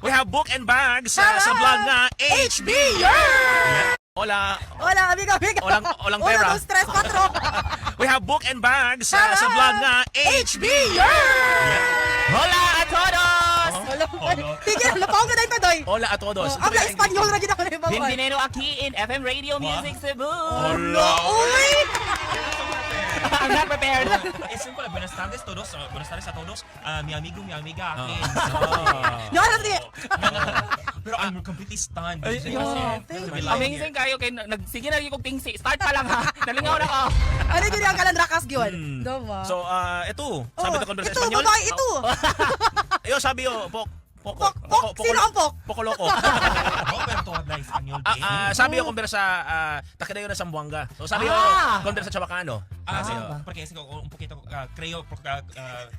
We have book and bags sa vlog na HB Year! Hola. Hola, amiga. Walang pera. 1, 2, 3, 4. We have book and bags sa vlog na HB Year! Hola a todos! Tigil, napawag na dahil doy. Hola a todos. Habla Espanyol na gina ko na yung Bienvenido aquí in FM Radio Music Cebu. Hola. Uy! I'm not prepared. Es simple, buenas tardes todos, buenas tardes a todos, mi amigo, mi amiga. No, ano sige. Pero I'm completely stunned. Ay, Kasi, thank to be you. live Amazing here. kayo kay sige na yung tingsi. Start pa lang ha. Nalingaw na ko. Ano yun yung kalandrakas yun? Doma. So, ito. Sabi na conversa ito, Espanyol. babae, ito. Ayo, sabi yo, Pok. Sino ang Pok? Pokoloko. Roberto habla español. Sabi yo conversa Takadayo na Sambuanga. So sabi yo conversa Chabacano. Porque es un poquito, creo,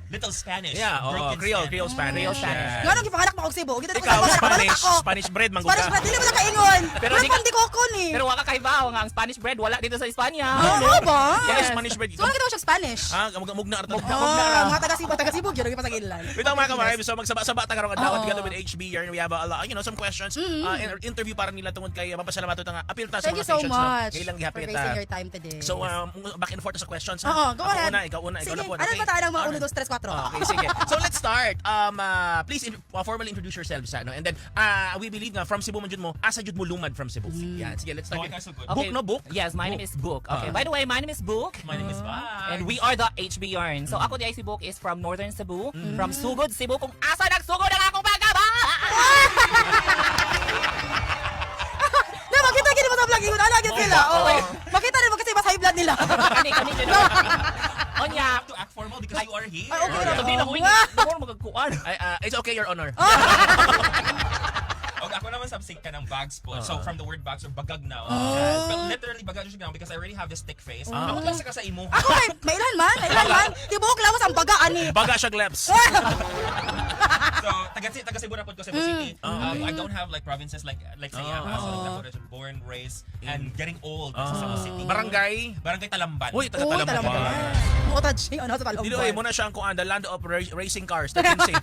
little Spanish. Yeah, broken Creole Spanish. Creole Spanish. Yeah. Yung anong gipanganak mo kong Cebu? Gito Ikaw, Spanish bread, mangguga. Spanish bread, dili mo na kaingon. Pero Pero di ka- di ko ko ni. Pero wala kay bao nga ang Spanish bread wala dito sa Espanya. Oo ba? Yes. Spanish bread. So, ano kita mo siya Spanish? Mugna arto. Mga taga-Cebu, yun ang ipasagilan. Ito mga kamarib, so magsaba-saba ta karong adlaw together with HB Year. We have a lot, some questions. Interview para nila tungod kay mapasalamat nga appeal ta sa Thank you mga so stations much kailang for gihapit. wasting your time today. So back and forth sa questions. Oo, go Ako ahead. una, ikaw una, ikaw Sige, na po. ano ba tayo ng mga 1, 2, 3, 4? Okay, sige. So let's start. Please formally introduce yourselves, no? And then we believe nga from Cebu man jud mo, asa jud mo lumad from Cebu. Yan, sige, let's start. Okay, so good. Book no book? Yes, my name is Book. Okay, by the way, my name is Book. My name is Vibes. And we are the HB Yarn. So ako di si Book is from Northern Cebu, from Sugod, Cebu. Kung asa nagsugod ang akong pagkaba! Na, makita gini mo sa vlog, ingon, ano agad sila? Oo. Makita rin mo kasi mas high blood nila. Kani dyan. Onya. You have to act formal because you are here. Ay, okay. Sabi na ko, hindi mo magagkuan. It's okay, Your Honor. Okay, ako naman subsig ka ng bags po. So from the word bags or bagag na. But literally bagag siya now because I already have this thick face. Ako lang sa imo. Ako, may ilhan man. Tibuok lang mo sa bagaan ni. Baga siya gleps. So taga Cebu na po ko Cebu City. I don't have like provinces like say ako born, raised and getting old sa Cebu City. Barangay. Barangay Talamban. Uy, taga Talamban. Utad siya, ano sa Talamban. Dilo mo na siya ang kuan, the land of racing cars. The Kinsey.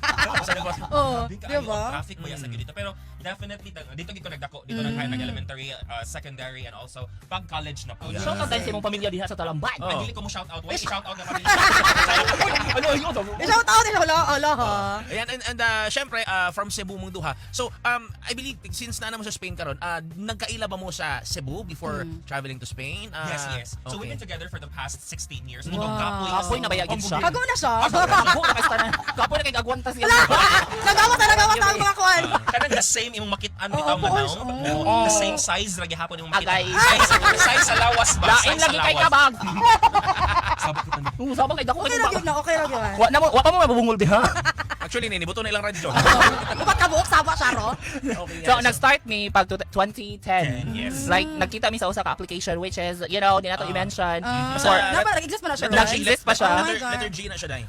Oo, Di di ba? Traffic mo yasa dito. Pero definitely dito gito nagdako. Dito nag-elementary, secondary and also pag college na po. Shout out tayo sa imong pamilya diha sa Talamban. Ay, dili ko mo shout out. Why shout out na pamilya? Ano yun? I-shout out nila, ala ha. Ayan, and syempre, from Cebu mong duha. So, I believe, since na mo sa Spain karon, nagkaila ba mo sa Cebu before traveling to Spain? Yes. So we've been together for the past 16 years. Kapoy na bayagin siya. Kago na siya. Kapoy na kay gagwanta siya. Nagawat na ang mga kuhan. Kanang the same imong makitaan bitaw of course. manaw. The same size ra gihapon imong Agay. makita. Size sa lawas ba? Lain lagi kay kabag. Sabak kita ni. Sabang kay dako Okay kay lang kabag. yun na, okay lang yun. Wa pa mo mabubungol diha. Actually, ninibuto na ilang radyo. Upat ka buok, saba siya, ro? Okay, So nag-start me pag 2010. Yes. Like nagkita mi sa usa ka application which is di nato i-mention. Nag-exist pa na siya, Nag-exist pa siya. Oh my God. Letter G na siya, dahil.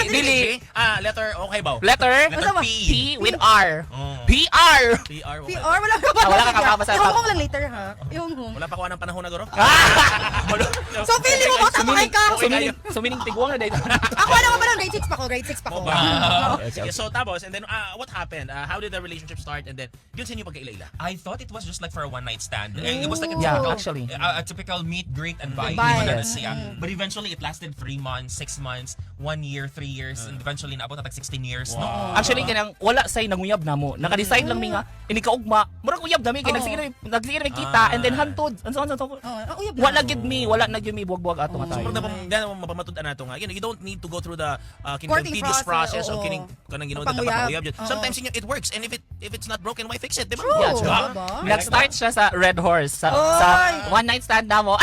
Dili. Letter, okay ba? Letter Ano ba? P with R. PR. PR, okay. PR, wala ka ba? Wala ka kakabasa. Ihong lang later, ha? Ihong. Wala pa ko ng panahon na guro. So, feeling mo, tatapakay ka. Sumining tiguang na dito. Ako, ano ka ba lang? Grade 6 pa ko, grade 6 pa ko. Sige, so tapos, and then, what happened? How did the relationship start? And then, yun sa inyo pagkaila-ila? I thought it was just like for a one night stand. It was like a Yeah, typical, actually. a typical meet, greet, and bye. Bye. But eventually, it lasted 3 months, 6 months, 1 year, 3 years, and eventually, naabot na tag 16 years. No? Actually kanang wala say nanguyab na mo. Naka-decide lang mi nga ini kaugma. Murag uyab dami kay nagsige na kita and then hantod. Anso Uyab na. wala na gyud mi buwag-buwag ato nga tayo. Dahil mo mapamatud na ito nga. You don't need to go through the Courting tedious process process, of oo. kining kanang ginawa na Panguyab. panguyab. Sometimes it works, and if it's not broken, why fix it? Di ba? True. Yeah, Diba? Diba? Nag-start siya sa Red Horse sa Oy! one night stand na mo.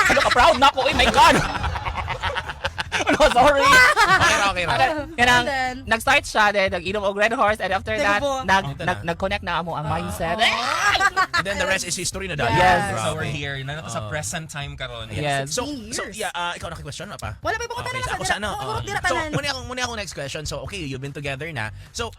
Ano ka proud na ako? Oh my god. No, sorry. Okay. Kanang And then? nag-start siya then nag-inom og Red Horse and after that Nagbo. nag-connect na amo ang mindset. And then the rest is history na dahil. Yes. So we're here. Na sa present time karon. Yes. So, Years. ikaw na-question na pa? Wala pa yung Okay, na ako sa ano? Dira So, tanan. muna ako next question. So, okay, you've been together na. So,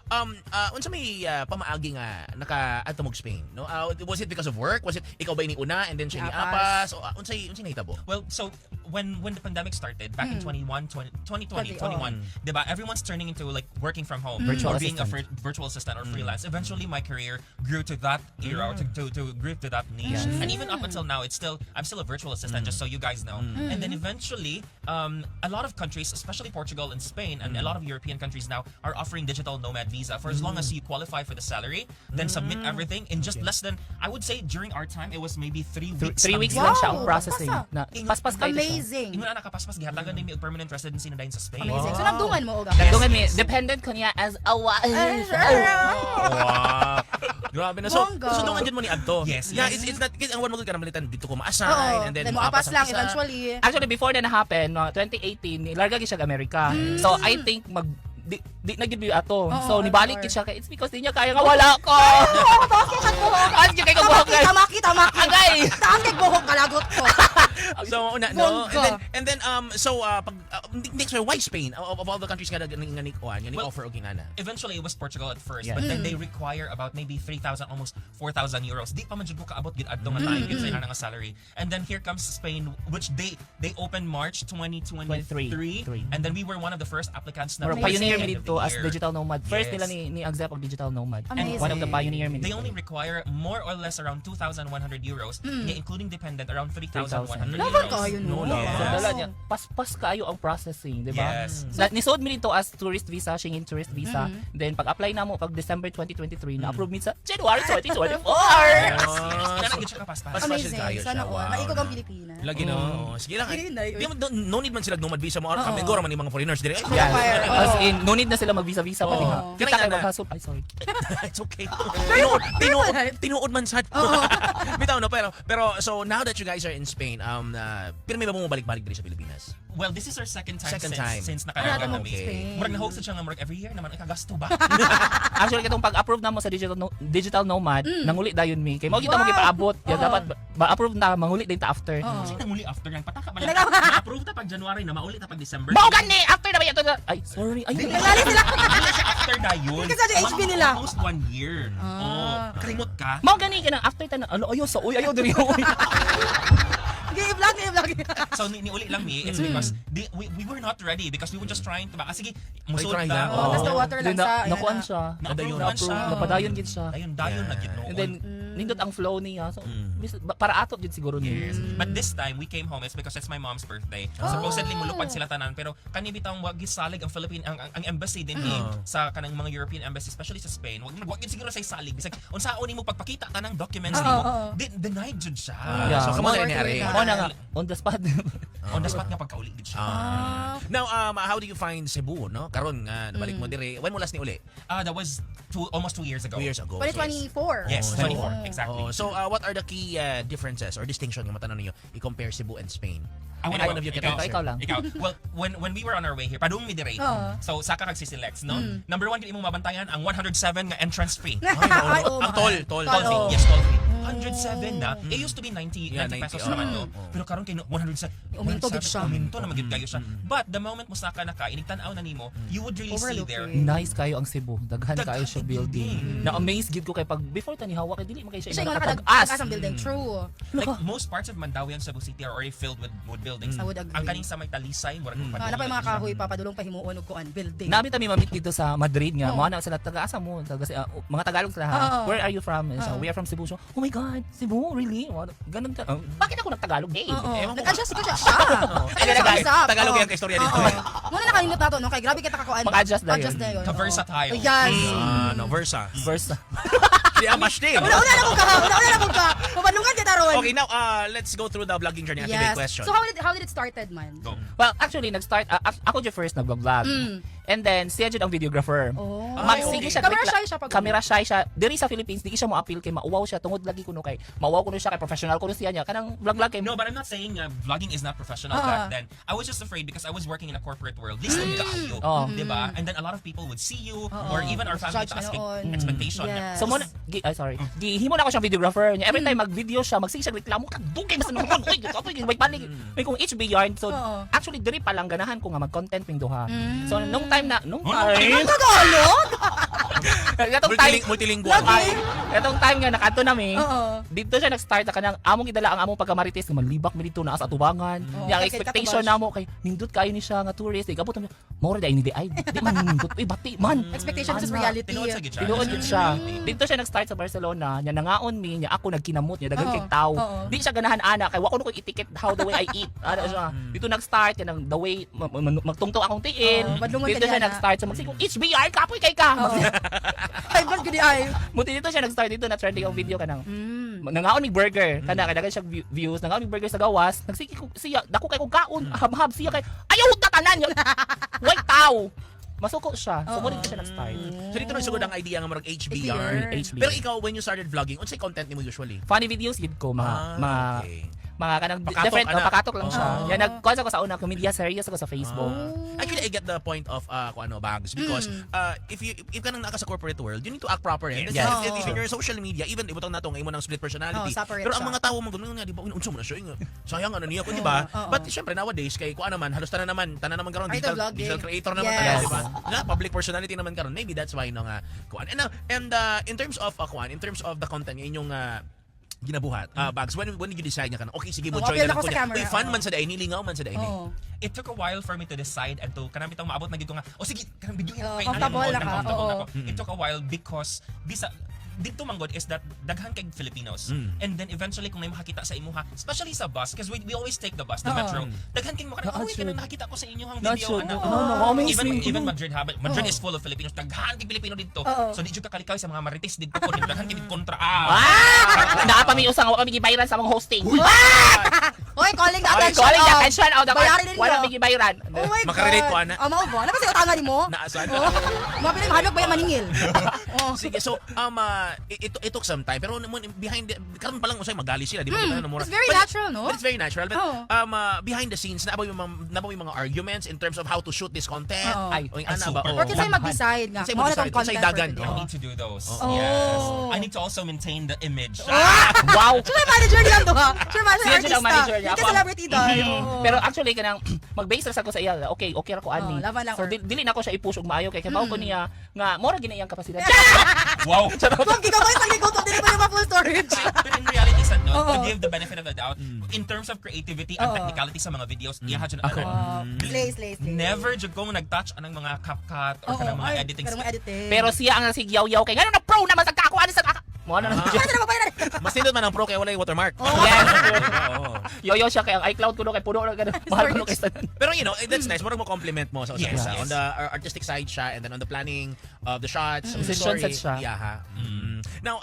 unsa may pamaagi nga naka-adto mo Spain, no? Was it because of work? Was it ikaw ba ini una and then siya ni apas? O unsay nahitabo? Well, so when the pandemic started back in 21, 2020, 21, diba? Everyone's turning into like working from home Virtual or being a assistant. virtual assistant or freelance. Eventually, my career grew to that era, or to grew to that niche, and even up until now, I'm still a virtual assistant, just so you guys know. And then eventually, a lot of countries, especially Portugal and Spain, and a lot of European countries now are offering digital nomad visa for as long as you qualify for the salary, then submit everything in just less than, I would say during our time, it was maybe 3 weeks. 3 weeks Wow, lang siya ang processing. basta. Na, paspas kayo siya. Amazing. Imo na nakapaspas gihatagan ni og permanent residency na dayon sa Spain. Amazing. So nagdungan mo og Nagdungan mi, dependent ko niya as a wife. Wow. Grabe na. So, Bongga. so doon andyan mo ni Adto. Yes, Yeah, yes. it's not, ang one mo ka namalitan, dito ko ma-assign, Oo. and then Then maapas lang isa. eventually. Actually, before na happen, 2018, nilarga siya sa Amerika. So, I think di na gid ato. So, nibalik gid siya kay it's because di niya kaya nga wala ko. Ano niya kay kabuhok guys? Tamaki. Agay! Taas kay buhok kalagot ko. So, una, no? Bongga. And then, pag, next, why Spain? Of all the countries nga nga offer o ginana? Eventually, it was Portugal at first, Yeah. but then they require about maybe 3,000, almost 4,000 euros. Di pa man jud ko kaabot gid adto nga time gid sa ilang nga salary. And then here comes Spain, which they opened March 2023, and then we were one of the first applicants na Or released pioneer at the mi end of dito the as year. digital nomad. First Yes. nila ni Agzep og digital nomad. Amazing. One of the pioneer mi They dito. only require more or less around 2,100 euros, yeah, including dependent around 3,100 Laban euros. kayo no. No, So, Yes. dala niya, paspas kayo ang processing, di ba? Yes. Nisod mi dito as tourist visa, Schengen tourist visa. Then pag-apply na mo pag December 2023, na-approve mi sa January 2024. Kaya na gid siya kapaspas. Mas- Amazing. kayo siya. Sana all. Wow. Naikog ang Pilipinas. Lagi no. Sige lang. Sige na, Di mo, no need man sila nomad visa mo. Kami gora man yung mga foreigners dire. Ay, Yes. Fire. As in, no need na sila mag-visa-visa pa Oo. diha. Kita Kailangan kayo na. mag-hustle. Ay, sorry. It's okay. Tinuod man sad. Bitaw no, pero so now that you guys are in Spain, pirmi ba mo balik-balik diri sa Pilipinas? Well, this is our second time Second time. since Ano nakaraga mo kami. Spain? Murag na-host siya nga murag every year naman ikagasto ba? Actually, katong pag-approve na mo sa digital nomad, nanguli dayon mi. Kay mo kita mo gipaabot. Yan dapat ma-approve na manguli din ta after. Kasi nanguli after yan. Pataka ba lang? Na-approve ta pag January na mauli ta pag December. Mao gani after na ba yato na. Ay, sorry. Ay, Naglali sila. Hindi siya after na yun. Kasi sa HB nila. Almost 1 year. Oh, kalimot ka. mao gani ka after ta na. Ano ayo sa uy ayo diri uy. Sige, i-vlog. So niuli lang mi, it's because we were not ready because we were just trying to sige, musuot try ka. lang. Oh, tas the water lang sa. Nakuan siya. Na-approve Na- man siya. Napadayon gid siya. Dayon na gid noon. And then nindot ang flow niya. So para atot gid siguro niya. Yes. But this time we came home it's because it's my mom's birthday. Supposedly mulupad sila tanan pero kani bitang wag gisalig ang Philippine ang embassy din sa kanang mga European embassy especially sa Spain. Wag gid siguro sa salig bisag unsaon nimo pagpakita tanang documents nimo. Denied jud siya. Yeah. So kamo na More nangyari. to Mao na nga on the spot. On the spot nga pagkauli gid siya. Now, how do you find Cebu, no? Karon nga nabalik mo dire. When mo last ni uli? That was almost 2 years ago. 2 years ago. 2024. Yes, Oh, 24 exactly. So, what are the key differences or distinction nga matanan niyo i-compare Cebu and Spain? One of you can answer. Ikaw lang. Well, when we were on our way here, padung mi dire. So saka kag siselect, no? Number 1 kini imong mabantayan ang 107 nga entrance fee. Ay, oh Ang my. toll. Toll Oo. fee. Yes, toll fee. 107 na. It used to be 90 Yeah, 90 pesos 90, naman, no? Pero karon kay 107. Uminto gid siya. Uminto na magid kayo siya. But the moment mo saka na ka, inigtan-aw na nimo, you would really see there. Overlooking. Nice kayo ang Cebu. Daghan Daghan kayo siya ang building. building. Na-amaze gid ko kay pag before tani hawa kay dili man kay Siya siya yung nakatag-as. ang building. True. Like most parts of Mandaue and Cebu City are already filled with buildings. I would agree. Ang kaning sa may Talisay, murag Ano pa yung mga kahoy papadulong pahimuon og kuan building. Nabi kami mamit dito sa Madrid nga. Oo. Mga na sila taga-asa mo, mga Tagalog sila ha. Oo. Where are you from? And so, Oo. we are from Cebu. So, oh my God, Cebu, really? Ganun ka. Bakit ako nagtagalog? Eh, Oo. Ewan ko. Nag-adjust ka siya. Ay, guys, Tagalog yung kaistorya dito. Muna nakalimot nato no kay grabe kita kakuan. Mag-adjust na yun. Adjust na yun. Ka-versatile. Yes. No, Versa. versa. Di amash din. Una na ko ka. Una na ko ka. Mabalungan kita ron. Okay, now let's go through the vlogging journey. Activate Yes. question. So how did it started man? Go. Well, actually, nag-start, ako dyan first nag-vlog. And then, siya dyan ang videographer. Oh. Magsige siya. Camera shy siya pag Camera shy siya. Diri sa Philippines, di siya mo-appeal kay mauwaw siya. Tungod lagi kuno kay. Mauwaw kuno siya kay professional kuno siya niya. Kanang vlog-vlog kay. No, but I'm not saying vlogging is not professional back then. I was just afraid because I was working in a corporate world. Lisod kaayo, Oh. diba? And then a lot of people would see you or even our family Judge asking na yun. expectation. Yes. So, muna, sorry. Gihimo na ako siyang videographer niya. Every time mag-video siya, magsige siya reklamo ka. Dugay basta naman. Uy, may panig. May kung HB yarn. So, Oo. actually, diri pa lang ganahan ko nga mag-content ping duha. So, nung time. Tagalog? Katong time, Multilingual. Lagi. katong time nga nakato nami. Oo. Dito siya nag-start na kanang among idala ang among pagkamarites nga manlibak mi dito naa sa atubangan. Oo, Yang kay expectation Katubas. namo kay nindot kayo ni siya nga tourist, igabot mo. Mao ra di ay di man nindot bati man. Expectation versus Ana. reality. Tinuod sa gitsa. Tinuod gid siya. Dito siya nag-start sa Barcelona, nya nangaon mi, nya ako nagkinamot niya daghang Oo, kay tao. oo. Di siya ganahan ana kay wa ko i-ticket how the way I eat. Ana siya. Dito nag-start kanang the way magtungtong akong tiin. Oo, madlungon Dito ka siya diyan, nag-start sa magsigong HBR kapoy kay ka. Oo. Ay, ba't gudi ay? Muti dito siya nag-start dito na trending ang video kanang Mm. nangaon mig burger kana kay daghan siya views nangaon mig burger sa gawas nagsiki ko siya dako kay kog kaon habhab siya kay ayaw ta tanan wait tao masuko siya so mo dito siya nag-start So dito na sugod ang idea nga marag HBR. HBR. Pero ikaw, when you started vlogging, unsay content nimo usually? funny videos gid ko mga Okay. mga kanang Pakatok, different ana. pakatok lang siya Oh. yan nagkuha ko sa una comedy serious ako sa Facebook Actually, I get the point of kung ano, Bags, because if ka nang naka sa corporate world, you need to act proper. Eh. Yes. If in your social media, even ibutang nato ngayon mo ng split personality. Separate Pero ang siya. mga tao mo ganoon nga, di ba, unsa mo na siya, sayang ano niya ko, di ba? Oo. But syempre nowadays kay kuan naman, halos tanan naman karon Ay, ito, vlogging. digital creator naman Yes. tayo, di ba? Na public personality naman karon. Maybe that's why no nga kuan. And in terms of kuan, in terms of the content nga inyong ginabuhat, Bags, when did you decide nga kanang okay sige mo Oo, join appeal na lang ako ko sa niya. camera, Uy, fun oo. man sa daini, lingaw man sa daini. Oo. It took a while for me to decide and to kanang bitang maabot na gid ko nga oh sige kanang video Oo, okay comfortable na ka, comfortable na oo. ko. It took a while because bisa dito manggod is that daghan kay Filipinos and then eventually kung may makakita sa imuha especially sa bus because we always take the bus the Oo. metro daghan kay mo kanang Not oh sure. kanang nakita ko sa inyong Not video sure. ana No, amazing. even Madrid Madrid Oo. is full of Filipinos daghan kay Pilipino dito Oo. so di jud ka kalikaw sa mga marites dito ko daghan kay kontra naa pa mi usang wa kami gibayran sa mga hosting Hoy, calling the attention. calling the of- attention of the Bayarin ninyo. wala mi gibayran Oh my God. Makarelate ko, ana. Mao ba? Ano ba sa utanga nimo? Naasan. Oh. Mabilis mahadlok ba yung maningil? Oh. Sige, so it took some time pero behind karon pa lang usay magali sila, di ba? Kita na mura. It's very But natural, no? But it's very natural. But Oo. behind the scenes nabaw yung mga arguments in terms of how to shoot this content. Oo. Ay, o yung ana ba? super. Oo. Or kinsay mag-decide nga. Kinsay Mao na mag-decide, tong kinsay content dagan, for today. I need to do those Oh. yes I need to also maintain the image wow Sure manager niya to ha. Sure manager Siya artista. ang manager niya. Hindi ka Ako ang- celebrity dahil. Pero actually kanang mag-base ra sa ko sa iya. Okay ra ko ani. laban lang, So or- dili na ko siya i-push og maayo kay mao ko niya nga mora gina iyang kapasidad. wow Kung gigaboy sa gigutom dili pa yung full storage. but in reality sa no, to Oo. give the benefit of the doubt in terms of creativity and Oo. technicality sa mga videos iyaha jud Okay. Slay. never jud ko nag-touch anang mga CapCut or kanang mga editing Pero mga editing. Pero siya ang sigyaw-yaw kay ngano na pro naman sa kako ani sa kaka. Mo na Ano na ba Mas nindot man ang pro kay wala yung watermark. Yes. Oo. Yo siya kay ang iCloud kuno kay puno na ganun. Mahal kuno kay tanan. Pero that's nice. Murag mo compliment mo sa Yes, usa. yes. On the artistic side siya and then on the planning of the shots, of the Decision story. set siya. Yeah, ha. Now,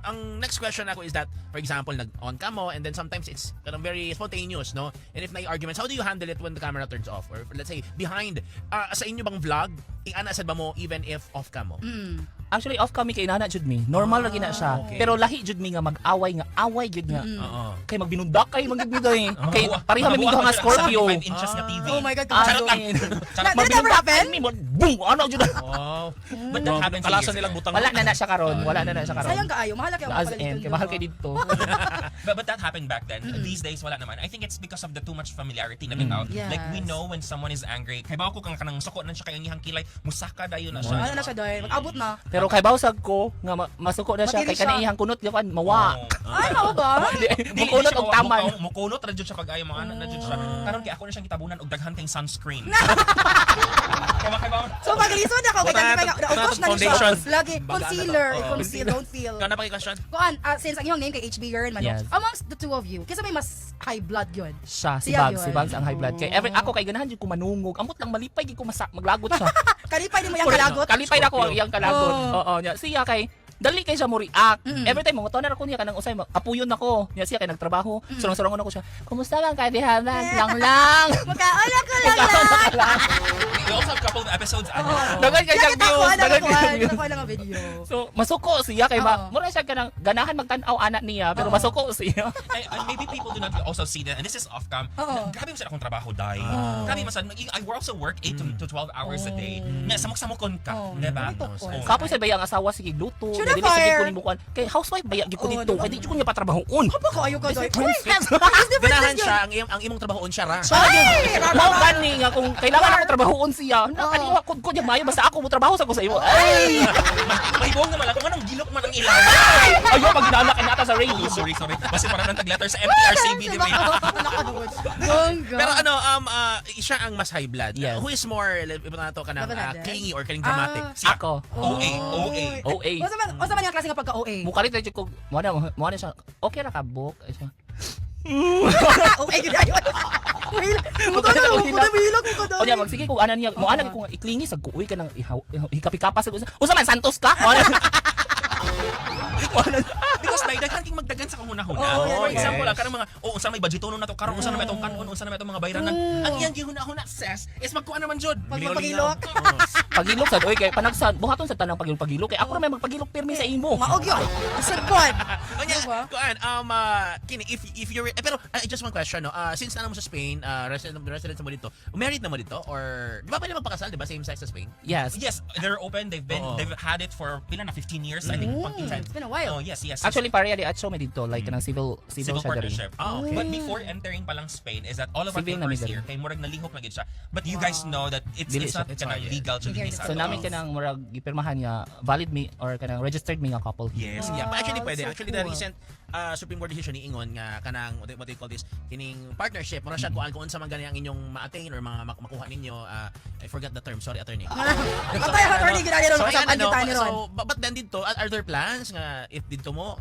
ang next question ako is that, for example, nag-on ka mo and then sometimes it's very spontaneous, no? And if may arguments, how do you handle it when the camera turns off? Or let's say, behind, sa inyo bang vlog, i-anasad ba mo even if off ka mo? Actually off kami kay inana jud mi. Normal lagi na siya. okay. Pero lahi jud mi nga mag-away nga away jud nga. Oo. Kay magbinundak kay magbibiday. Kay pareha mi nga Scorpio. 75 inches nga TV Oh my God, Charot kabalo. lang. That never happened? Boom! Ano jud? Wow. but that happened Kalasan nilang butang. Wala na siya karon. Wala na siya karon. Sayang kaayo, mahal kayo As in, kay mahal kay dito. But that happened back then. These days, wala naman. I think it's because of the too much familiarity na bitaw. Yes. Like, we know when someone is angry. Kay bawa ko kang kanang soko na siya kay iyang kilay, musaka dayon na siya. Ano na siya doy? Mag-abot na. Pero kay bawsag ko nga masuko na siya Matili kay siya. kaniyang kunot gyapon mawa. Ay, mao ba? Mukunot og taman. Mukunot ra jud siya pag-ayo mga anak na jud siya. Karon kay ako na siyang kitabunan og daghan kayong sunscreen. Kay bawa. So maglisod ako kay kanina Wala na utos na foundation. siya. Lagi concealer, Oo. conceal, don't feel. Ikaw na pa question? Kuan, since ang iyong name kay HB Girl man. Yes. Amongst the two of you, kisa may mas high blood yun. Siya si Siya Bags, yun. si Bags ang high blood. Kay every ako kay ganahan jud ko manungog. Amot lang malipay gid ko maglagot siya. Kalipay din mo yung kalagot. Kalipay na ko ang iyang kalagot. Oh. Oo, nya siya kay dali kay siya mo react. Every time mo toner ako niya kanang usay apuyon nako. Nya siya kay nagtrabaho. Surong-surong ako siya. Kumusta lang kay dihanan? Lang. Magkaala ko lang. We also have a couple of episodes. Dagan kay siyang views. Dagan kay siyang views. Nakuha lang ang video. So, masuko siya kay Oo. mura siya kanang ganahan magtan-aw anak niya pero Oo. masuko siya. And maybe people do not also see that, and this is off cam. Oo. Grabe mo sa akong trabaho, dai. Grabe masad. I also work 8 to 12 hours a day. Nga samok-samokon ka, Oo. diba? May tukod. Oo. Kapoy sa bayang asawa sige luto. Sure kay dili fire. sa gid ko kay housewife baya gid ko Oo, dito diba? kay di ko niya patrabahoon. Apa ko ayo ka doy. Ganahan siya, ang imong trabahoon siya ra. Mao gani nga kung kailangan ako trabahoon siya. Nakaniwa ko niya mayo basta ako mo trabaho sa ko sa imo. Ay! Mahibong naman lang kung anong gilok man ang ilang. Ayo pag ginaanak ka nata sa radio. Sorry. Kasi parang nang tag-letter sa MTRCB, di ba? Pero ano, siya ang mas high blood. Yes. Who is more, iba na to, kanang Babalada? clingy or kanang dramatic? Ako. OA. OA. Unsa man yung klase nga pagka-OA? Mukalit na ko mo na siya. Okay ra ka book. Ay siya. OA gyud ayo. Hilak ko O niya magsige kung ana niya mo ana kung iklingi sa kuuy ka nang hikapi-kapas usa man santos ka. Because may daghan king magdagan sa kahuna-huna. Oo, For yeah. example, karang mga unsa may budgetono na to karon unsa na may tong kanon unsa na may tong mga bayranan. Ang iyang gihuna-huna sis is magkuha naman jud. Pagpagilok. Pagilok sad oy kay panagsan buhaton sa tanang pagilok kay ako ra may magpagilok pirmi sa imo. Maog yun. Isipon. Onya, Diba? kuan, kini if you're pero just one question no. Since na mo sa Spain, resident mo dito. Married na mo dito or di ba pwede magpakasal, di ba? Same sex sa Spain? Yes. Yes, they're open. They've had it for pila na 15 years I think. It's been a while. Oh, yes. Actually pareha di at show me dito like kanang civil Civil siya diri. partnership. Okay. But before entering palang Spain is that all of our Civil na papers may here kay murag nalihok na gid siya. But you guys know that it's Dili not siya. It's kana hard, yeah. legal to Very visa. So namin kanang murag gipirmahan niya valid me or kanang registered me nga couple. Yes, yeah. But actually pwede. so Actually the cool. recent Supreme Court decision ni Ingon nga kanang what do you call this kining partnership mura siya kuan kung unsa man gani ang inyong ma-attain or mga makuha ninyo. I forgot the term, sorry attorney. Patay ang attorney gid ron So, ayan, kasapan kita ni ron. but then dito, are there plans nga if dito mo,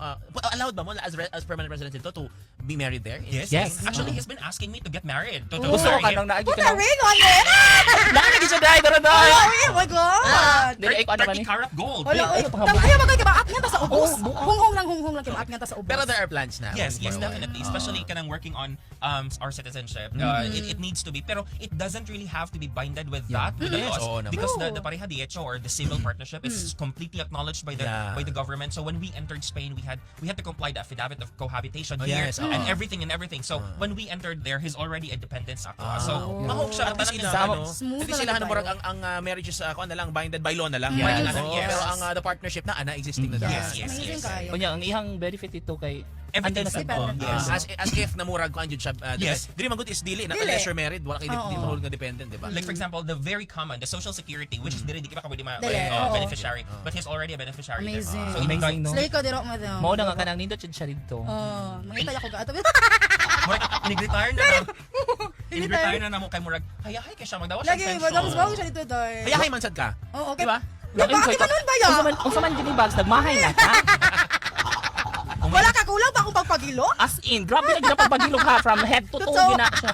allowed ba mo as permanent resident dito to be married there? Yes. Yes. Actually, he's been asking me to get married. To Gusto ko marry him. kanang naagi Put a kanang ring on it. naagi siya dai dara dai. Oh my god. Dili ay ko ano 30 ni. karat gold. Wala, Ay, oy. pangabuhi. Tangkaya magay kibaat nga ta sa ubos. Oo, Hunghong lang kibaat nga ta sa ubos. Pero there are plans na. Yes, moving forward. definitely. Especially kanang working on our citizenship. It needs to be. Pero it doesn't really have to be binded with that, with the Yes, laws. oo naman. Because True. the pareha DHO or the civil partnership is completely acknowledged by the government. So when we entered Spain, we had to comply the affidavit of cohabitation here yes, and everything. So when we entered there, he's already a dependent sa ako. So mahok siya. At least Parang ilahan, no? Smooth At least na ilahan lang mo tayo. ang marriages kuan na lang binded by law na lang. Yes. Binding na lang. Yes. Pero ang the partnership na existing na daw. Yes, yes, Amazing yes. kayo. Unya ang ihang benefit ito kay Everything andun na sa simple. Yes. As if namurag kuan jud siya. Yes. Dili man good is dili na Dili. unless you're married, wala kay Oo. dito nga dependent, di ba? Like for example, the very common, the social security, which is di ka pa pwede Dili, oo. beneficiary, but he's already a beneficiary. Amazing. So Amazing, no? Slay ko diro mo daw. mao na nga kanang nindot jud siya dito. Mangitay ako ga ato. Nag-retire na na. In-retire na mo kay Murag. Hayahay kay siya magdawa siya Lagi pension. madam bago siya dito doy. Kaya kay mansad ka. Oo, okay. Di ba? Bakit man ba ya? Unsa man gini bags nagmahay na ka? Wala ka kulang pa akong pagpagilo? As in, grabe na gina pagpagilog ha from head to toe Totoo. gina siya.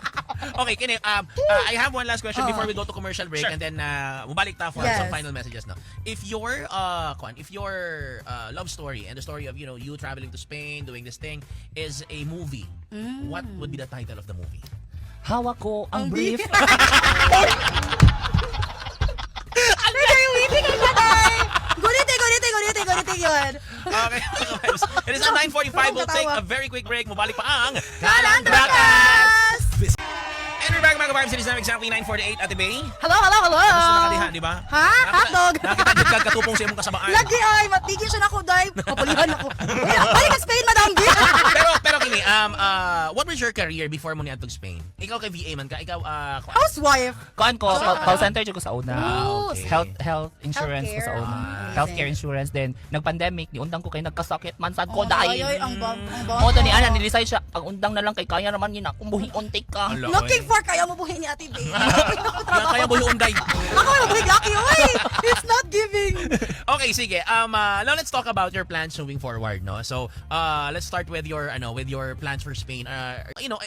Okay, kini I have one last question before we go to commercial break Sure. and then mubalik ta for Yes. some final messages no. If your love story and the story of you traveling to Spain doing this thing is a movie, what would be the title of the movie? Hawak ko ang brief. Ano yung waiting ka tayo? Guniti yun. Okay, mga vibes. It is now 9:45. We'll take a very quick break. Mubalik pa ang Kalandrakas! And we're back, mga vibes. It is now exactly 9:48 Ate Bay. Hello. Gusto nakadiha, di ba? Ha? Hotdog? Nakita dyan kagkatupong sa imong kasabaan. Lagi ay, matigil siya na ako, Day. Kapulihan ako. Balik ka Spain, Madam B. pero kini, what was your career before mo niadtog Spain? Ikaw kay VA man ka, ikaw Housewife. Kuan ko, call center jud ko sa una. Ooh, okay. Health insurance ko sa Healthcare. una. Amazing. Healthcare insurance then nag-pandemic ni undang ko kay nagkasakit man sad ko dai. Ay, ang bang. Mo to ni ana nilisay siya ang undang na lang kay kaya naman gina kung buhi untik ka. Ala, Looking for kaya mo buhay ni Ate B. kaya mo yung unday. Ako ay mabuhay lucky, oy. It's not giving. Okay, sige. Now let's talk about your plans moving forward, no? So, let's start with your plans for Spain.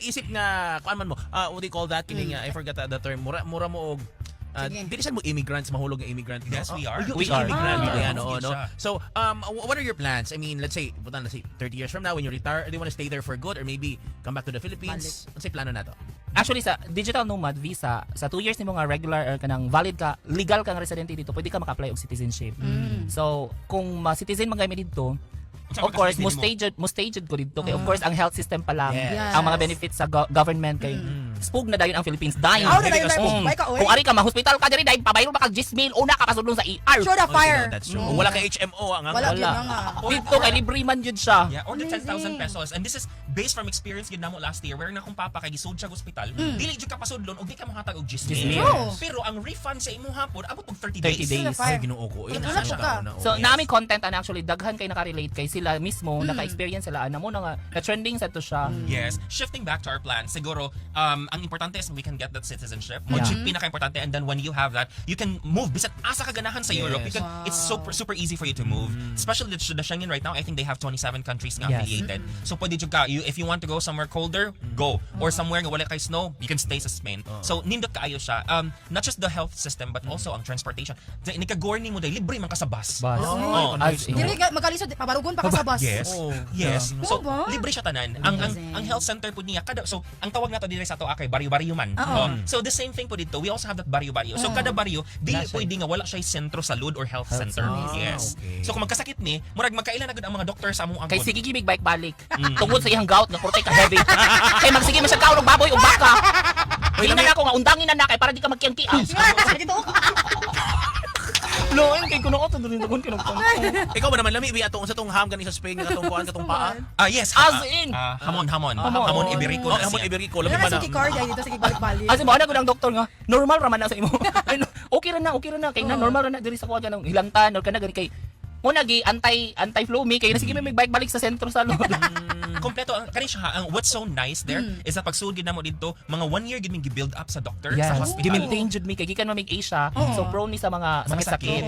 Isip nga kuan man mo. What do you call that? Kining I forgot the term. Mura mo og Sige. dili sad mo immigrants, mahulog nga immigrant. no? Yes, we are. We are. Immigrant. Ayan, Ah. oo, no? Siya. So, what are your plans? I mean, let's say 30 years from now when you retire, do you want to stay there for good or maybe come back to the Philippines? Ano say plano na to? Actually sa digital nomad visa sa 2 years nimo nga regular or kanang valid ka, legal kang residente dito, pwede ka maka-apply og citizenship. So, kung ma-citizen man kami dito, of course, mo staged ko dito kay of course ang health system pa lang Yes. ang mga benefits sa government kay spug na dayon ang Philippines. Dying. Aw, na Dili dayon ka na spug. Bay ka, oy. Kung ari ka ma-hospital ka diri dahil pabayro ba kag 10,000 una ka pasudlong sa ER. Sure the fire. That's true. Wala kay HMO ang Wala Wala. gyud na nga. Dito kay libre man jud siya. Yeah, or the 10,000 pesos. And this is based from experience gid namo last year where na akong papa kay gisud siya sa ospital. Dili jud ka pasudlon og di ka mahatag og 10,000. True. Pero ang refund sa imong hapon abot og 30 30 days. days. Ay, Ginoo ko. Wala ka. So, namin content and actually daghan kay naka-relate kay sila mismo naka-experience sila na mo na trending sa to siya. Yes. Shifting back to our plan, siguro, ang importante is we can get that citizenship. Yeah. Pinaka-importante, and then when you have that, you can move. Bisan asa ka ganahan sa Europe, you can, it's super easy for you to move. Especially the Schengen right now, I think they have 27 countries nga Yes. affiliated. So pwede jud ka, if you want to go somewhere colder, go. Or somewhere nga wala kay snow, you can stay sa Spain. So nindot kaayo siya. Not just the health system, but also ang transportation. Nikagorni mo day, libre man ka sa bus. Bus. Oh, As in. Dili ka magalisod pabarugon pa ka sa bus. Yes. Oh. Yes. Yeah. So Oo ba? libre siya tanan. Ang health center po niya kada so ang tawag nato diri sa ato kay baryo-baryo man. Oo. So the same thing po dito. We also have that baryo-baryo. So kada baryo dili Nasa- pwede nga wala siya sentro salud or health center. Yes. okay. So kung magkasakit ni, murag magkailan agad ang mga doktor sa among Kay angkon. sige gibig bike balik. Tungod sa iyang gout nga kurte ka heavy. Kay magsige man siya kaon og baboy ug baka. Hindi na ako nga undangin na kay para di ka magkiyang-kiang. Loen kay kuno to dili nagon kinong Ikaw ba naman lami ato sa tong ham gani sa Spain nga katong kuan katong paa. Yes. As in. Hamon. Hamon. Hamon iberico. Oh, hamon iberico lami Wala pa sa na. kikardia dito sige balik-balik. As in mo na gud ang doktor nga normal ra man na sa imo. Ay, no, okay ra na kay na normal ra na diri sa kuha kanang hilantan or kana gani kay mo nagi anti-flu me kay na sige may bike balik sa sentro sa loob. Kompleto ang kani siya ang what's so nice there is that pagsud gid namo dito mga 1 year gid mi gi-build up sa doctor sa hospital. Gi-maintain jud mi kay gikan mamig Asia. So prone ni sa mga sakit-sakit.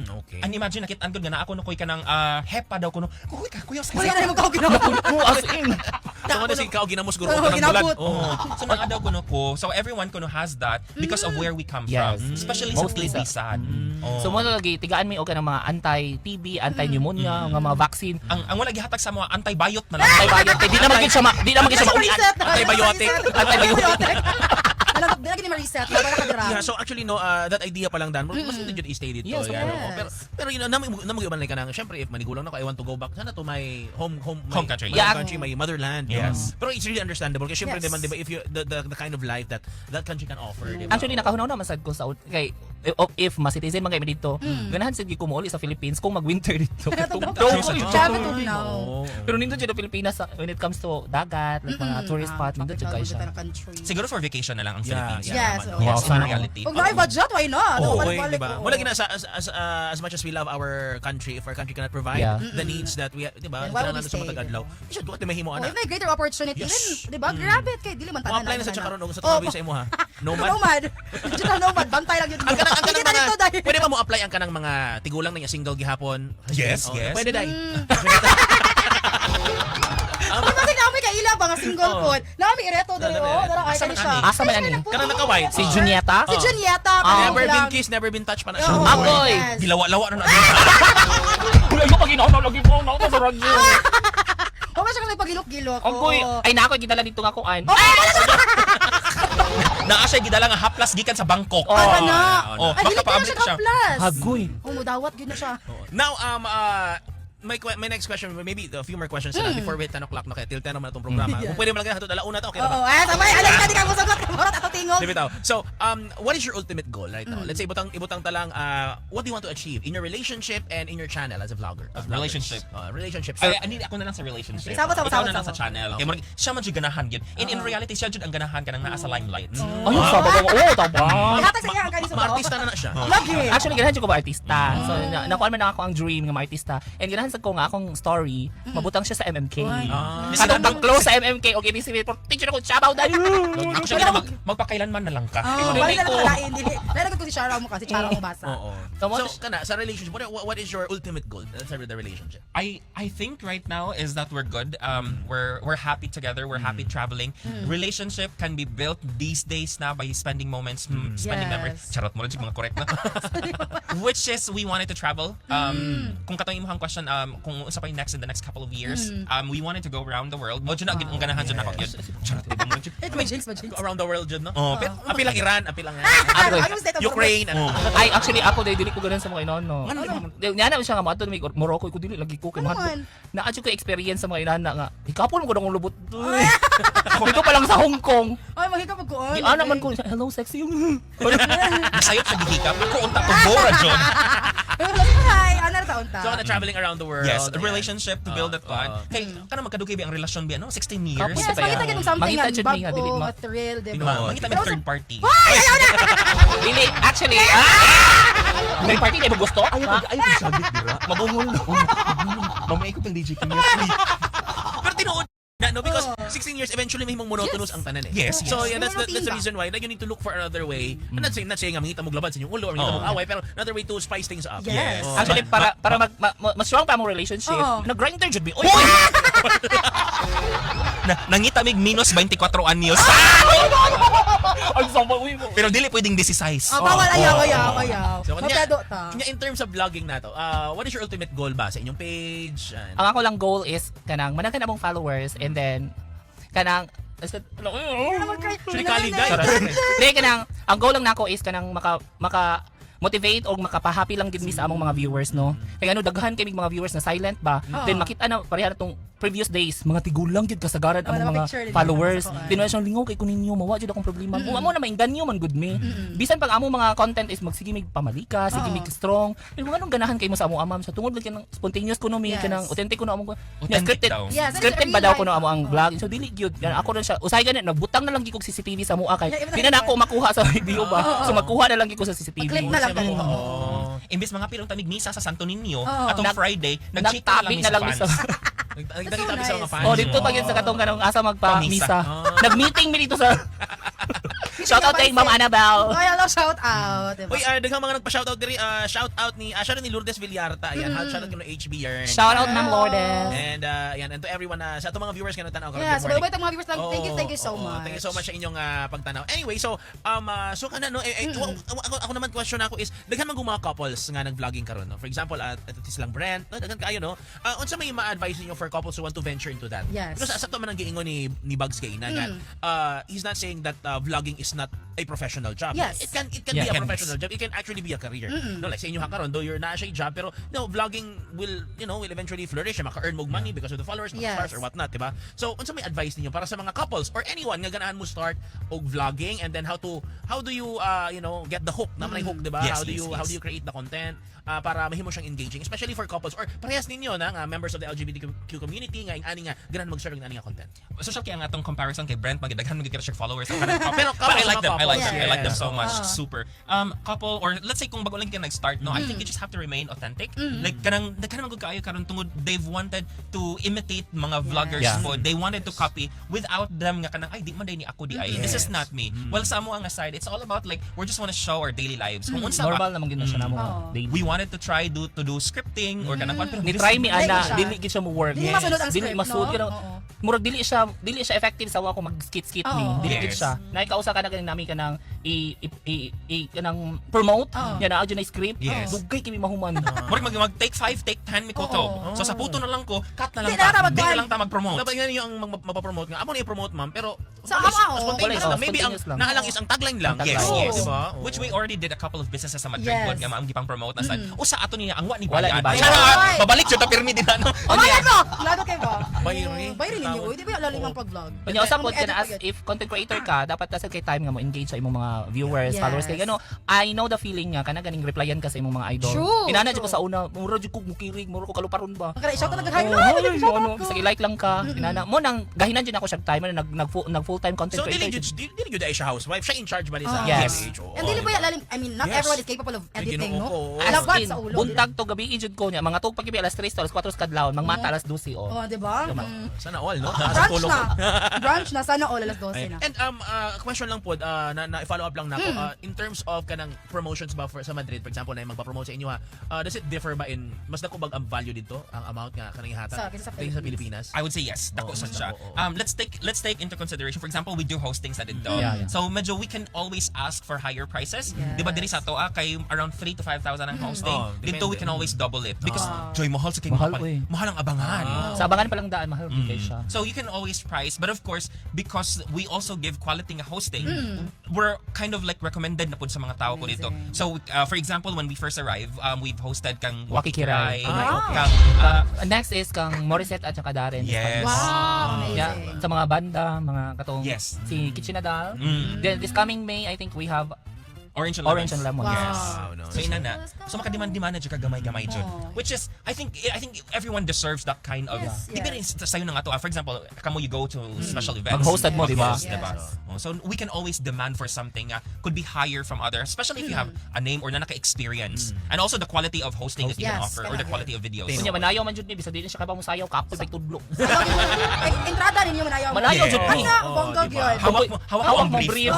Okay. And imagine nakit angkon nga na ako no koy kanang hepa daw kuno. Kuy ka kuya sa Kuya na mo ka ginawa. Oh, as in. So ano si ikaw ginamos guro Oo, ka ng bulan. ginabot. Oh. So mga daw kuno ko. So everyone kuno has that because of where we come Yes. from. Especially sa Mostly TB sa- sad. Oh. So mo lagi tigaan mi og kanang mga anti-TB, anti-pneumonia nga mga vaccine. ang wala gihatag sa mga antibiot na lang. Antibiotic. Di naman gid siya di naman gid siya maulian. Antibiotic. Antibiotic. Alam, di lagi ni ma-reset. Wala ka dira. Yeah, so actually no, that idea pa lang dan. Mas hindi jud i-stay dito. Yes, of yan, course. oo. Pero you know, namugiban ka nang syempre if manigulang na ko I want to go back sana to my home Home country. my Yeah. country, my motherland. Yes. Pero it's really understandable kasi syempre Yes. naman 'di ba if you the kind of life that country can offer, 'di ba? Actually nakahunaw na masad ko sa kay if ma-citizen man kay mi dito. Ganahan sige ko mouli sa Philippines kung mag-winter dito. Travel to now. Oo. Pero nindot jud ang Pilipinas when it comes to dagat, like mga tourist spot, nindot jud kayo siya. Siguro for vacation na lang ang Philippines. Yes. Yes, Wow, in sana. reality. Kung na budget, why not? Oo, Balik-balik, di ba? oo. Mula gina as much as we love our country, if our country cannot provide Yeah. the needs that we, di ba? Then why would Kailangan we natin sa stay, matagadlaw. di ba? Isyo duwa mahimo Oh, ana. if may greater opportunity, Yes. then, di ba? Grabe kay dili man tanan. Mo-apply na sa karon og sa Oh, travel sa imo ha. Nomad. Nomad. Digital nomad. Bantay lang yun. Ang kanang Kita mga dito, dahil. pwede ba mo apply ang kanang mga tigulang na niya single gihapon? Yes, Oh, yes. Pwede dai. Kasi namin kay ila ba nga single pod. Namin ireto dali oh. Dara ay Asa kani man siya. ani? Asa man ani? Kanang naka-white. Si Junieta? Si Junieta. Never been kissed, never been touched pa na siya. Oo, Agoy. yes. Gilawa-lawa na na. Wala mo pag inaw lagi po na sa radyo. Huwag mo siya kasi pagilok-gilok. Agoy. Oo. Ay nako gidala dito nga kuan. Naa siya gidala nga haplas gikan sa Bangkok. Oh. Ay, na. Oh, Ay, dili baka ka na pa-update siya siya. ka-plus. Agoy. Umudawat, yun na siya. Now, my next question, maybe a few more questions na before we hit 10 o'clock na kaya till 10 naman itong programa. Yeah. Kung pwede mo lang hatod alauna to, okay na ba? Oo, ay, sabay. Alam ka, di ka mo sagot. Kamarot ato tingog. Di bitaw. So, what is your ultimate goal right now? Let's say ibutang talang what do you want to achieve in your relationship and in your channel as a vlogger? As vloggers? Relationship. Relationship. Ay, ani ako na lang sa relationship. Sabot. Ikaw na lang sa channel. Kaya murag siya man jud ganahan gyud. In reality siya jud ang ganahan kanang naa sa limelight. Ay sa baba. Oh, tabang. Ihatag sa iya ang kanis sa Ma-artista na siya. Lagi. Actually, ganahan ko ba artista. So, nakuha man ako ang dream ng mga artista. And ganahan sa ko nga akong story, mabutang siya sa MMK. Katong pang close sa MMK, okay, this is for teacher ko, chabaw dahil. Ako siya gina magpakailanman na lang ka. Oh, Dili bali na ko. nakalain. Nalagod ko si Shara mo kasi Shara mo basa. Oo. Tama- So, kana, sa relationship, what is your ultimate goal sa the relationship? I think right now is that we're good. We're happy together. We're happy traveling. Relationship can be built these days na by spending moments, spending Yes. memories. Charot mo lang mga correct na. Which is we wanted to travel. Kung katong imong question, kung sa pa yung next in the next couple of years, we wanted to go around the world. Mo na ang ganahan dyan ako yun. Charot, ibang mo dyan. Jinx. Around the world dyan, no? Oh, pero Apil lang Iran, apil lang Anong state of Ukraine, ano. Ay, actually, ako dili ko ganun sa mga inano. Yan na siya nga, mato may Morocco, ko dili lagi ko. Ano man? Naadyo ko experience sa mga inana nga. Ikapon ko ng lubot. Dito pa lang sa Hong Kong. Ay, magiging pagkuon. Di ana man ko, hello, sexy. Masayot sa gihikap. Ako unta ko bora dyan. Hi, ano na taon ta? So, traveling around the world. Yes, a Ayan. relationship to build that one. Kay, kana magkadugay ba ang relasyon ba, no? 16 years. Kapos Yes, ba yan? makita ganun something Makita nga, dyan niya, dili bago, ma- thrill, di Tingnan ba? mo. Mangita may third party. Dili, actually, may party na gusto? Ayaw ko sabi, dira. Mabungol na. Mamay ko pang DJ Kim. Pero tinuod na, no? Because 16 years, eventually may himong monotonous ang tanan eh. Yes, So, yes. yeah, that's the Routine ba? reason why that you need to look for another way. I'm not saying nga mangita mo glabad sa inyong ulo or mangita mo away, pero another way to spice things up. Yes. Oh. Actually, para mas strong pa mo relationship, Oo. nag-grinder jud mi. Uy! Nangita mig minus 24 anyos. Ang sama, uy mo. Pero dili pwedeng 16. Oh, bawal ayaw. So, Mapyado ta. kanya in terms of vlogging na to, what is your ultimate goal ba sa inyong page? Ang ako lang goal is kanang managan among followers and then kanang Actually, kali guys. Hindi, kanang, ang goal lang nako is kanang maka motivate o makapahappy lang gid mi sa among mga viewers, no? Kaya ano, daghan kay mga viewers na silent ba? Then makita na pareha na tong previous days, mga tigulang gid kasagaran among mga picture din followers. nila sa Di na siyang lingaw kay kunin niyo, mawa jud akong problema. Mo na mainganyo man good me. Bisan pag among mga content is magsige mig pamalika, sige mig strong. Yung mga nung ganahan kay mo sa among amam sa tungod lang kanang spontaneous kuno mi Yes. kanang authentic kuno among Authentic scripted. daw. Yes, Scripted real ba daw life. kuno amo ang vlog. So dili gyud. Yan ako rin siya. Usay ganit nagbutang na lang gid kog CCTV sa mua kay. Yeah, Di na ako makuha sa video ba. So magkuha na lang gid ko sa CCTV. Pag-clip na lang ganun. Oo. Imbes mga pilong tamig misa sa Santo Niño, Oo. atong Friday, nag-chika Nagtabi lang na lang mi sa sa fans. Nagkita kami sa mga nice. fans. Oh, dito pag yun sa katong kanang asa magpa-misa. Oh. Nag-meeting mi dito sa Shoutout kay Ma'am Annabelle. Ay, hello, shout out. Diba? Uy, daghang mga nagpa-shoutout diri. Shoutout ni shoutout ni Lourdes Villarta. Ayan, shoutout kay HB Yarn. Shoutout Ma'am Lourdes. And ayan, and to everyone sa atong mga viewers kanang tanaw Yes, good morning. bye-bye mga viewers. Thank you so much. Thank you so much sa inyong pagtanaw. Anyway, so so kana no ako naman question ako is daghan man mga couples nga nag-vlogging karon, no. For example, ito silang Brent, no, daghan kayo, no. Unsa may ma-advise niyo for couples who want to venture into that? Yes. Because sa to man ang giingon ni Bugs kay na he's not saying that vlogging is not a professional job. Yes. It can Yeah. be a professional job. It can actually be a career. No, like sa inyo karon, though you're na siya job, pero no, vlogging will eventually flourish, maka-earn mo money because of the followers, mga Yes. stars or whatnot, diba? So, unsa may advice ninyo para sa mga couples or anyone nga ganahan mo start og vlogging, and then how do you get the hook, naman hook, diba? Yes, How do you create the content para mahimo siyang engaging, especially for couples or parehas ninyo na nga members of the LGBTQ community nga ani nga ganahan mag-share og ani nga content. Social kaya nga atong comparison kay Brent, magdaghan magkita siya followers. Pero But I like couple, them. I like them. I like them yes. so much. Super. Couple or let's say kung bago lang ka nag-start, no, I think you just have to remain authentic. Like kanang magud kaayo karon tungod they've wanted to imitate mga vloggers Yeah. po. They wanted to copy without them nga kanang ay di man day ni ako di ay. This is not me. Well, sa amo ang aside, it's all about like we just want to show our daily lives. Kung unsa ba, Normal naman gid na siya namo. we wanted to try to do scripting or kanang pero Ni try mi ana, siya. dili gid siya mo work. Dili masunod ang Dili script, masunod no? gid. Oo. Murag dili siya effective sa ako mag-skit mi. Oo. Dili gid Yes. siya. Naikausa ka na ganing nami kanang kanang promote. Oo. Yan na adyo na script. Yes. Dugay kimi mahuman. mag take 5, take 10 mi ko to. Oo. So sa puto na lang ko, cut na lang Di na ta. ta Di na lang ta mag-promote. Dapat yan yung mapapromote nga. Amo na i-promote, ma'am, pero Sa spontaneous ama, spontaneous oh. lang. Maybe ang Spontaneous lang. naalang is ang tagline lang. Ang Yes, tagline. yes. Diba? Which we already did a couple of businesses sa Madrid Yes. nga maam gipang promote na sad. Usa ato niya ang wa ni Wala bayan. ni bayan. Charot! Ay! Babalik jud ta pirmi din ano. Oh my God, bro! Lado kayo ba? Bayri. Bayri ninyo. Uy, di ba lalim ang pag-vlog? Kanya usap pod Edit kana as agad. if content creator ka, dapat tasad kay time nga mo engage sa imong mga viewers, Yes. followers kay gano. I know the feeling nga kana ganing replyan ka sa imong mga idol. True, Inana jud ko true. sa una, mura jud ko mukirig, mura ko kaluparon ba. Ang kada-shout talaga. Oh, Hi, ano, sige like lang ka. Inana mo nang gahinan jud ako siya time nag full time content So, dili creator. gyud ay siya housewife. Siya in charge ba ni sa Yes. PH? Oo. And dili ba yan lalim? I mean, not Yes. everyone is capable of Ay, editing, ginoo no? ko. As Labat in, sa ulo. buntag to gabi jud ko niya, mga tug pagkibi alas 3 to alas 4 kadlawon, mangmata alas 12 Oh, di ba? Tama. Mm. So, Sana all, no? Brunch Tulong na. ko. Brunch na. Sana all alas 12 Ayan. na. And question lang po, na follow up lang na po, in terms of kanang promotions ba sa Madrid, for example, na yung magpa-promote sa inyo ha, does it differ ba in, mas dako bag ang value dito, ang amount nga kanang ihatag Sa sa Pilipinas? I would say yes. Dako Oo, sad siya. oo. Let's take into consideration. For example, we do hosting sa dito. Yeah. So medyo we can always ask for higher prices. Yes. Di ba diri sa to kay around 3,000 to 5,000 ang hosting. Oh, Dito we depende. can always double it because Joy mahal sa kay Mahal, mahal, eh. mahal ang abangan. Sa abangan pa lang daan, mahal mm. siya. So you can always price, but of course, because we also give quality nga hosting, we're kind of like recommended na po sa mga tao ko dito. Amazing. So for example, when we first arrived, we've hosted kang Wakikiray. kang Next is kang Morissette at saka Darren. Yes. Wow, amazing. Yeah, sa mga banda, mga katong Yes. si Kitchenadal. Mm. Then this coming May, I think we have Orange and Orange and Lemon. Lemon. Wow. Yes. Wow, no. So ina na. So makadiman-diman na jud ka gamay-gamay jud. Oh. Which is I think everyone deserves that kind of Yes, Di ba rin sayo na nga to. For example, kamo you go to special events. Mag-hosted mo, di ba? Mag-host, diba? Oh, so we can always demand for something could be higher from others, especially if you have a name or na naka-experience. And also the quality of hosting that you can Yes, offer or the quality of videos. Kunya manayaw man jud ni bisa dili siya ka musayaw kapul pay tudlo. Entrada ninyo manayaw. Manayaw jud ni. Asa, bonggog yun. Hawak mo ang brief.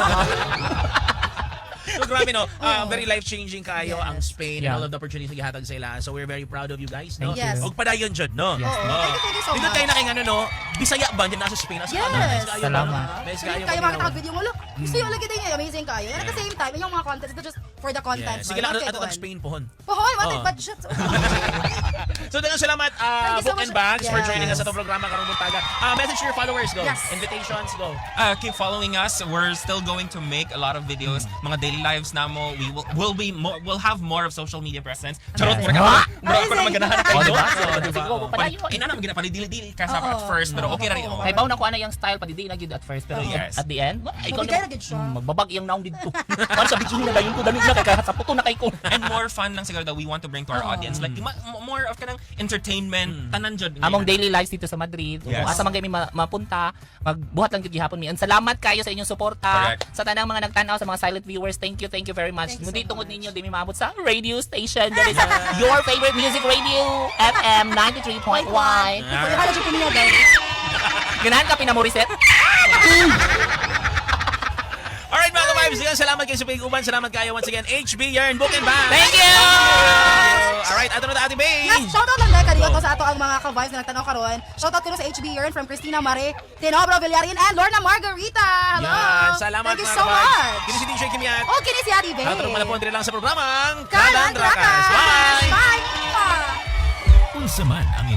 So grabe no, very life-changing kayo Yes. ang Spain and Yeah. all of the opportunities na gihatag sa ila. So we're very proud of you guys, no? Thank you. Og padayon jud, no? Yes. Oo. Thank you so Dito much. kayo na kay ano no, Bisaya ba dyan nasa Spain? Nasa Yes. Nice kayo, Salamat. no? Nice Kayo kayo. makita video mo, look, gusto yung lagi din niya, amazing kayo. And at the same time, yung mga content, it's not just for the content. Yes. Sige lang, ato Spain pohon. Pohoy, what Oo. it budget? So dagang salamat Thank you so Book and much. Bags for Yes. joining us sa itong programa karong buntaga. Message to your followers, go. Yes. Invitations, go. Keep following us. We're still going to make a lot of videos. Mga daily lives namo. We'll have more of social media presence. Charot Yes. pa ka. Mura ko na Amazing. maganahan Oh, kayo. diba? So, diba? Sige, Oh. padayon. Ina na magina dili ka sa Oo. at first pero okay ra rin. Oo. Kay baw na ko ana yung style padidi na gyud at first pero Yes. at the end, ikaw Mabigay na gyud siya. magbabag iyang naong didto. Para sa video na dayon ko dali na kay sa puto na kay ko. And more fun lang siguro that we want to bring to our audience. Like more of kanang entertainment. Tanan jud. Among daily lives dito sa Madrid. Yes. Kung asa man kami mapunta, magbuhat lang gyud gihapon mi. And salamat kayo sa inyong suporta. Correct. Sa tanang mga nagtanaw sa mga silent viewers. Thank you very much. Thank you so Mundi tungod much. ninyo di mi maabot sa radio station. That is your favorite music radio, FM 93.1. Ikaw yung halajud ko niya, guys. Ganahan ka pinamoriset? Alright mga ka-vibes, again, salamat kayo sa pag-uban. Salamat kayo once again. HB Yarn, Book and Bags. Thank you! Alright, ato na ta, Ate Bay. Yes, shoutout lang dahil kariyo to sa ato ang mga ka-vibes na nagtanaw karon. Shoutout ko sa HB Yearn from Cristina Mare, Tinobro Villarin, and Lorna Margarita. Hello! Yan, salamat Thank you mga so ka-vibes. much. Kini si DJ Kimiat. Oh, kini si Adi Bay. Ato naman na po lang sa programang Kalandrakas. Bye! Bye! Unsa man ang